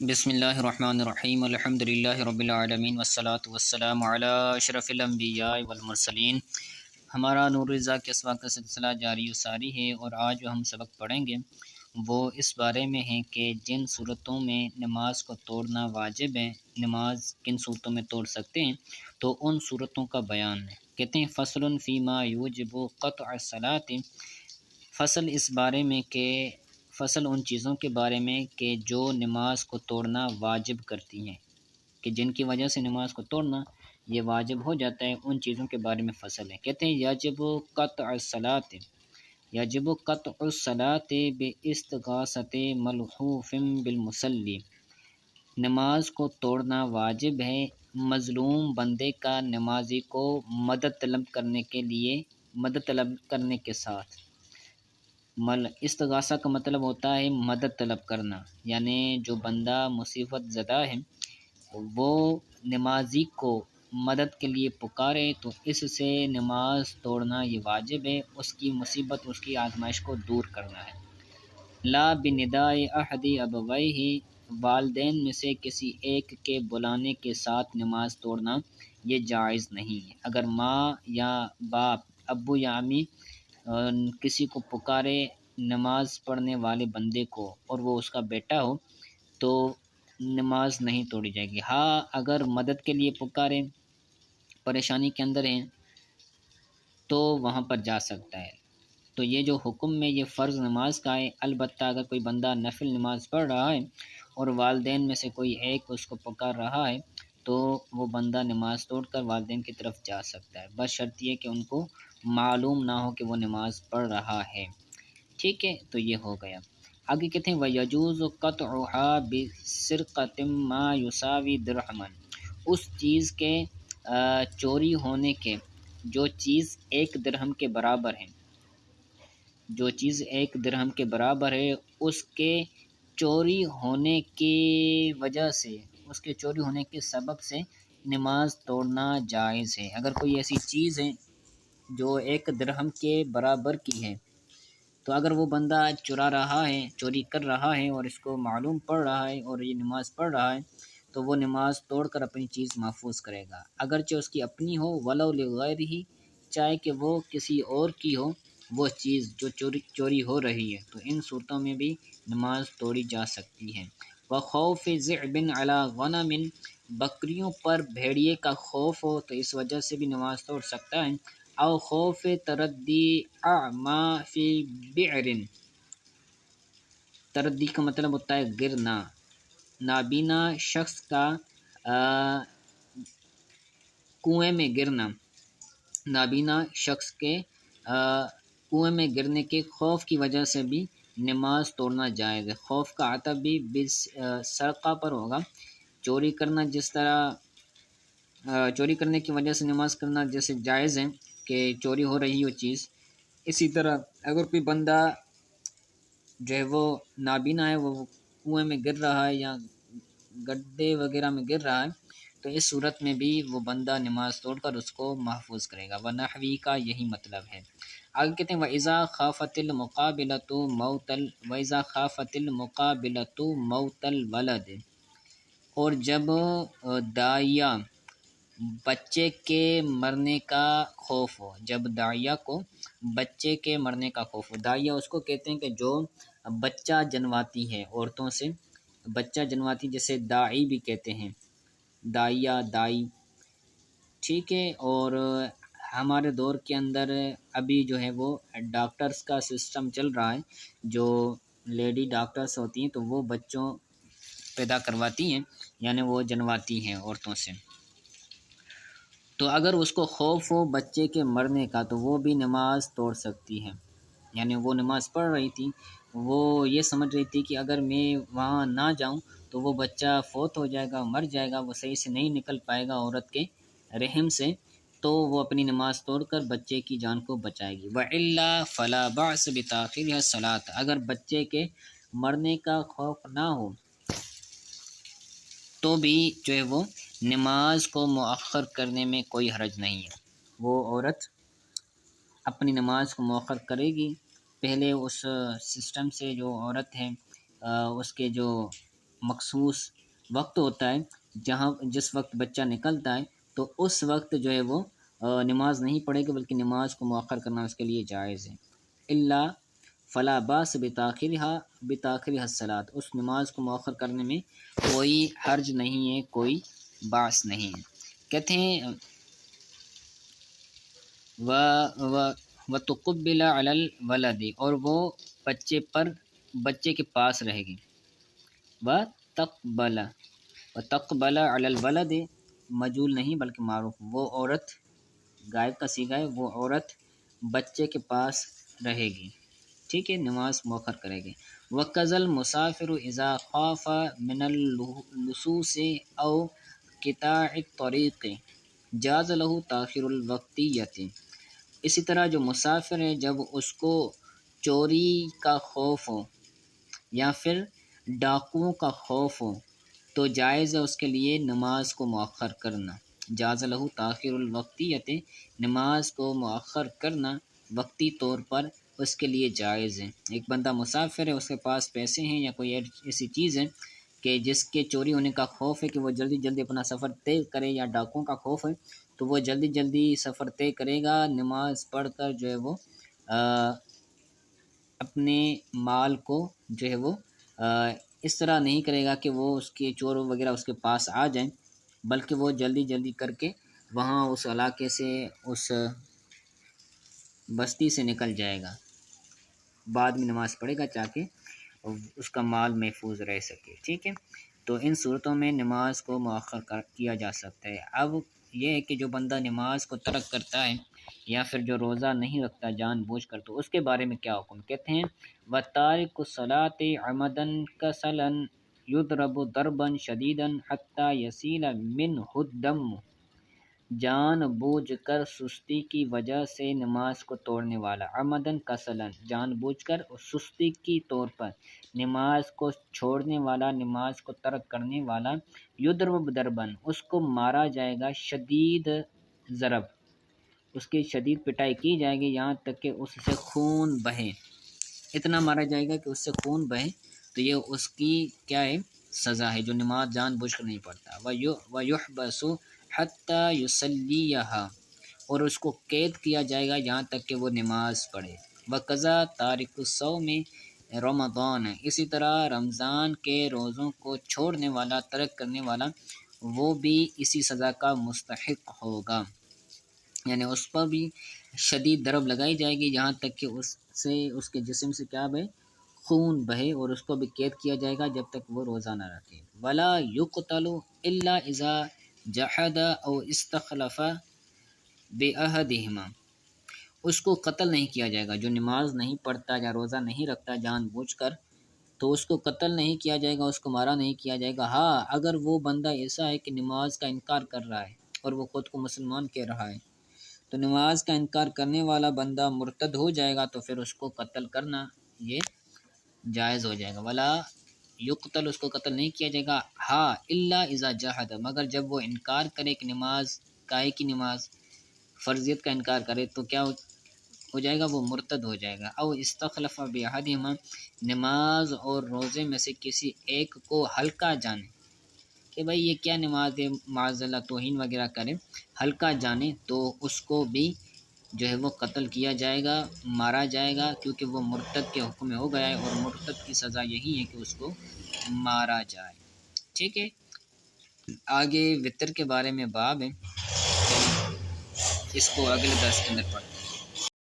بسم اللہ الرحمن الرحیم الحمد للہ رب العالمین والصلاة والسلام علی اشرف الانبیاء والمرسلین۔ ہمارا نور رضا کے اسواق کا سلسلہ جاری و ساری ہے، اور آج جو ہم سبق پڑھیں گے وہ اس بارے میں ہے کہ جن صورتوں میں نماز کو توڑنا واجب ہے، نماز کن صورتوں میں توڑ سکتے ہیں، تو ان صورتوں کا بیان ہے۔ کہتے ہیں فصل فیما یوجب قطع الصلاۃ، فصل اس بارے میں کہ فصل ان چیزوں کے بارے میں کہ جو نماز کو توڑنا واجب کرتی ہیں، کہ جن کی وجہ سے نماز کو توڑنا یہ واجب ہو جاتا ہے، ان چیزوں کے بارے میں فصل ہے۔ کہتے ہیں یجب قطع الصلاۃ، یجب قطع الصلاۃ باستغاثۃ ملحوف بالمصلی، نماز کو توڑنا واجب ہے مظلوم بندے کا نمازی کو مدد طلب کرنے کے لیے، مدد طلب کرنے کے ساتھ۔ استغاثہ کا مطلب ہوتا ہے مدد طلب کرنا، یعنی جو بندہ مصیبت زدہ ہے وہ نمازی کو مدد کے لیے پکارے تو اس سے نماز توڑنا یہ واجب ہے، اس کی مصیبت، اس کی آزمائش کو دور کرنا ہے۔ لا بنداء احد ابویہ، والدین میں سے کسی ایک کے بلانے کے ساتھ نماز توڑنا یہ جائز نہیں ہے۔ اگر ماں یا باپ، ابو یا امی کسی کو پکارے نماز پڑھنے والے بندے کو اور وہ اس کا بیٹا ہو تو نماز نہیں توڑی جائے گی۔ ہاں اگر مدد کے لیے پکارے، پریشانی کے اندر ہیں تو وہاں پر جا سکتا ہے۔ تو یہ جو حکم میں یہ فرض نماز کا ہے، البتہ اگر کوئی بندہ نفل نماز پڑھ رہا ہے اور والدین میں سے کوئی ایک اس کو پکار رہا ہے تو وہ بندہ نماز توڑ کر والدین کی طرف جا سکتا ہے، بس شرط یہ کہ ان کو معلوم نہ ہو کہ وہ نماز پڑھ رہا ہے۔ ٹھیک ہے، تو یہ ہو گیا۔ آگے کہتے ہیں وَيَجُوزُ قَطْعُهَا بِسِرْقَةٍ مَا يُسَاوِي دِرْہَمًا، اس چیز کے چوری ہونے کے، جو چیز ایک درہم کے برابر ہے، جو چیز ایک درہم کے برابر ہے، اس کے چوری ہونے کی وجہ سے، اس کے چوری ہونے کے سبب سے نماز توڑنا جائز ہے۔ اگر کوئی ایسی چیز ہے جو ایک درہم کے برابر کی ہے تو اگر وہ بندہ چرا رہا ہے، چوری کر رہا ہے اور اس کو معلوم پڑ رہا ہے اور یہ نماز پڑھ رہا ہے تو وہ نماز توڑ کر اپنی چیز محفوظ کرے گا، اگرچہ اس کی اپنی ہو، ولو لغیرہ، چاہے کہ وہ کسی اور کی ہو وہ چیز جو چوری ہو رہی ہے، تو ان صورتوں میں بھی نماز توڑی جا سکتی ہے۔ وخوف ذئب علی غنم، بکریوں پر بھیڑیے کا خوف ہو تو اس وجہ سے بھی نماز توڑ سکتا ہے۔ او خوف تردی اعما فی بئر، تردی کا مطلب ہوتا ہے گرنا، نابینا شخص کا کنویں میں گرنا، نابینا شخص کے کنویں میں گرنے کے خوف کی وجہ سے بھی نماز توڑنا جائز ہے۔ خوف کا عطف بھی سرقہ پر ہوگا، چوری کرنا، جس طرح چوری کرنے کی وجہ سے نماز کرنا جیسے جائز ہے کہ چوری ہو رہی ہو چیز، اسی طرح اگر کوئی بندہ جو ہے وہ نابینا ہے، وہ کنویں میں گر رہا ہے یا گڈھے وغیرہ میں گر رہا ہے تو اس صورت میں بھی وہ بندہ نماز توڑ کر اس کو محفوظ کرے گا۔ ونحوی کا یہی مطلب ہے۔ آگے کہتے ہیں وَإِذَا خَافَتِ الْمُقَابِلَةُ وَإِذَا خَافَتِ الْمُقَابِلَةُ مَوْتَ الْوَلَدِ، اور جب داعیہ بچے کے مرنے کا خوف ہو، جب داعیہ کو بچے کے مرنے کا خوف ہو، داعیہ اس کو کہتے ہیں کہ جو بچہ جنواتی ہے، عورتوں سے بچہ جنواتی، جیسے داعی بھی کہتے ہیں، داعیہ، دائی، ٹھیک ہے۔ اور ہمارے دور کے اندر ابھی جو ہے وہ ڈاکٹرز کا سسٹم چل رہا ہے، جو لیڈی ڈاکٹرز ہوتی ہیں تو وہ بچوں پیدا کرواتی ہیں، یعنی وہ جنواتی ہیں عورتوں سے، تو اگر اس کو خوف ہو بچے کے مرنے کا تو وہ بھی نماز توڑ سکتی ہے۔ یعنی وہ نماز پڑھ رہی تھی، وہ یہ سمجھ رہی تھی کہ اگر میں وہاں نہ جاؤں تو وہ بچہ فوت ہو جائے گا، مر جائے گا، وہ صحیح سے نہیں نکل پائے گا عورت کے رحم سے، تو وہ اپنی نماز توڑ کر بچے کی جان کو بچائے گی۔ وَإِلَّا فَلَا بَعْسَ بِتَأْخِيرِهَا الصَّلَاةَ، اگر بچے کے مرنے کا خوف نہ ہو تو بھی جو ہے وہ نماز کو مؤخر کرنے میں کوئی حرج نہیں ہے۔ وہ عورت اپنی نماز کو مؤخر کرے گی، پہلے اس سسٹم سے جو عورت ہے اس کے جو مخصوص وقت ہوتا ہے جس وقت بچہ نکلتا ہے، تو اس وقت جو ہے وہ نماز نہیں پڑھے گی، بلکہ نماز کو مؤخر کرنا اس کے لیے جائز ہے۔ اللہ فلا باس بتاخیرها الصلاۃ، اس نماز کو مؤخر کرنے میں کوئی حرج نہیں ہے، کوئی باس نہیں ہے۔ کہتے ہیں وتقبل علی الولد، اور وہ بچے کے پاس رہے گی۔ وتقبل علی الولد مجهول نہیں بلکہ معروف، وہ عورت غائب کا صیغہ ہے، وہ عورت بچے کے پاس رہے گی، ٹھیک ہے، نماز مؤخر کرے گی۔ وَكَذَا الْمُسَافِرُ إِذَا خَافَ مِنَ اللُّصُوصِ أَوْ قِطَاعِ الطَّرِيقِ جَازَ لَهُ تَأْخِيرُ الْوَقْتِيَّةِ، اسی طرح جو مسافر ہے جب اس کو چوری کا خوف ہو یا پھر ڈاکوؤں کا خوف ہو تو جائز ہے اس کے لیے نماز کو مؤخر کرنا۔ جاز لہو تاخیر الوقتیت، نماز کو مؤخر کرنا وقتی طور پر اس کے لیے جائز ہے۔ ایک بندہ مسافر ہے، اس کے پاس پیسے ہیں یا کوئی ایسی چیز ہے کہ جس کے چوری ہونے کا خوف ہے کہ وہ جلدی جلدی اپنا سفر طے کرے، یا ڈاکوؤں کا خوف ہے تو وہ جلدی جلدی سفر طے کرے گا، نماز پڑھ کر جو ہے وہ اپنے مال کو جو ہے وہ اس طرح نہیں کرے گا کہ وہ اس کے چور وغیرہ اس کے پاس آ جائیں، بلکہ وہ جلدی جلدی کر کے وہاں اس علاقے سے، اس بستی سے نکل جائے گا، بعد میں نماز پڑھے گا تاکہ اس کا مال محفوظ رہ سکے، ٹھیک ہے۔ تو ان صورتوں میں نماز کو مؤخر کیا جا سکتا ہے۔ اب یہ ہے کہ جو بندہ نماز کو ترک کرتا ہے یا پھر جو روزہ نہیں رکھتا جان بوجھ کر، تو اس کے بارے میں کیا حکم؟ کہتے ہیں وَتَارِكُ الصَّلَاةِ عَمَدًا كَسَلًا يُضْرَبُ ضَرْبًا شَدِيدًا حَتَّى يَسِيلَ مِنْهُ الدَّمُ، جان بوجھ کر سستی کی وجہ سے نماز کو توڑنے والا، عمدن کسلن جان بوجھ کر اور سستی کی طور پر نماز کو چھوڑنے والا، نماز کو ترک کرنے والا، یضرب ضربن اس کو مارا جائے گا، شدید ضرب اس کی شدید پٹائی کی جائے گی، یہاں تک کہ اس سے خون بہے، اتنا مارا جائے گا کہ اس سے خون بہے، تو یہ اس کی کیا ہے؟ سزا ہے، جو نماز جان بوجھ کر نہیں پڑھتا۔ وَيُحْبَسُ حَتَّى يُصَلِّيَهَا، اور اس کو قید کیا جائے گا یہاں تک کہ وہ نماز پڑھے۔ وَقَضَى تَارِكُ الصَّوْمِ رمضان، اسی طرح رمضان کے روزوں کو چھوڑنے والا، ترک کرنے والا، وہ بھی اسی سزا کا مستحق ہوگا، یعنی اس پر بھی شدید ضرب لگائی جائے گی یہاں تک کہ اس کے جسم سے کیا بہے؟ خون بہے، اور اس کو بھی قید کیا جائے گا جب تک وہ روزہ نہ رکھے۔ وَلَا يُقْتَلُ إِلَّا إِذَا جَحَدَ أَوْ اسْتَخْلَفَ بِأَحَدِهِمَا، اس کو قتل نہیں کیا جائے گا، جو نماز نہیں پڑھتا یا روزہ نہیں رکھتا جان بوجھ کر، تو اس کو قتل نہیں کیا جائے گا، اس کو مارا نہیں کیا جائے گا۔ ہاں، اگر وہ بندہ ایسا ہے کہ نماز کا انکار کر رہا ہے اور وہ خود کو مسلمان کہہ رہا ہے، تو نماز کا انکار کرنے والا بندہ مرتد ہو جائے گا، تو پھر اس کو قتل کرنا یہ جائز ہو جائے گا۔ ولا یقتل، اس کو قتل نہیں کیا جائے گا۔ ہاں الا اذا جحد، مگر جب وہ انکار کرے کہ نماز کائے کی نماز فرضیت کا انکار کرے تو کیا ہو جائے گا؟ وہ مرتد ہو جائے گا۔ او استخلف باحدہما، نماز اور روزے میں سے کسی ایک کو ہلکا جانے کہ بھائی یہ کیا نماز ہے، معاذ اللہ توہین وغیرہ کرے، ہلکا جانے، تو اس کو بھی جو ہے وہ قتل کیا جائے گا، مارا جائے گا، کیونکہ وہ مرتد کے حکم میں ہو گیا ہے، اور مرتد کی سزا یہی ہے کہ اس کو مارا جائے، ٹھیک ہے۔ آگے وطر کے بارے میں باب ہے، اس کو اگلے درس کے اندر پڑھیں۔